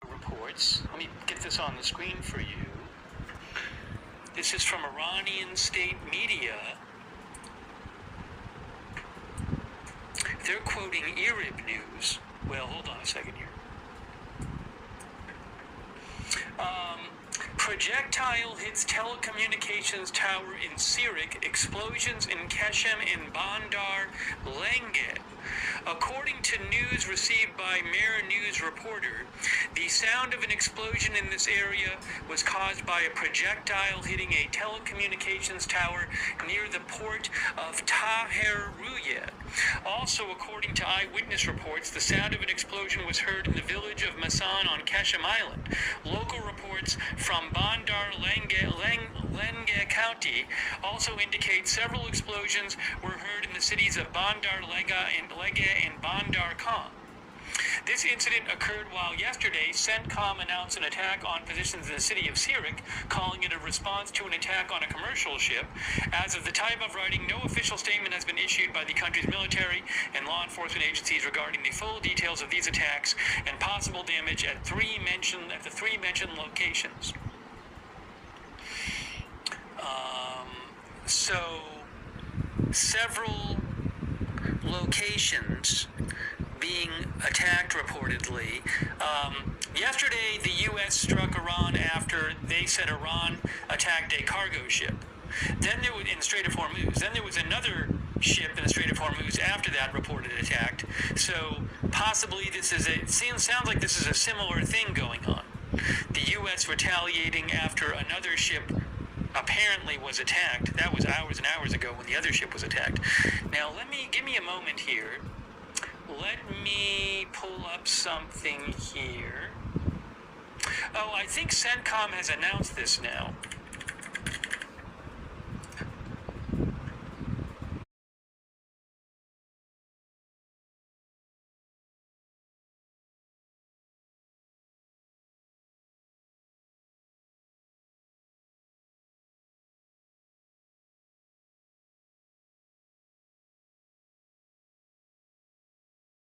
reports. Let me get this on the screen for you. This is from Iranian state media. They're quoting IRIB News. Well, hold on a second here. Projectile hits telecommunications tower in Sirik, explosions in Keshem and Bandar Lenge. According to news received by Mer News reporter, the sound of an explosion in this area was caused by a projectile hitting a telecommunications tower near the port of Tahririyah. Also, according to eyewitness reports, the sound of an explosion was heard in the village of Masan on Keshem Island. Local reports from Bandar Lenge County also indicate several explosions were heard in the cities of Bandar Lege and Bandar Khan. This incident occurred while yesterday CENTCOM announced an attack on positions in the city of Sirik, calling it a response to an attack on a commercial ship. As of the time of writing, no official statement has been issued by the country's military and law enforcement agencies regarding the full details of these attacks and possible damage at the three mentioned locations. So, several locations being attacked reportedly. Yesterday, the U.S. struck Iran after they said Iran attacked a cargo ship. Then there was in the Strait of Hormuz. Then there was another ship in the Strait of Hormuz after that reported attacked. So possibly sounds like this is a similar thing going on. The U.S. retaliating after another ship apparently was attacked. That was hours and hours ago when the other ship was attacked. Now give me a moment here. Let me pull up something here. Oh, I think CENTCOM has announced this now.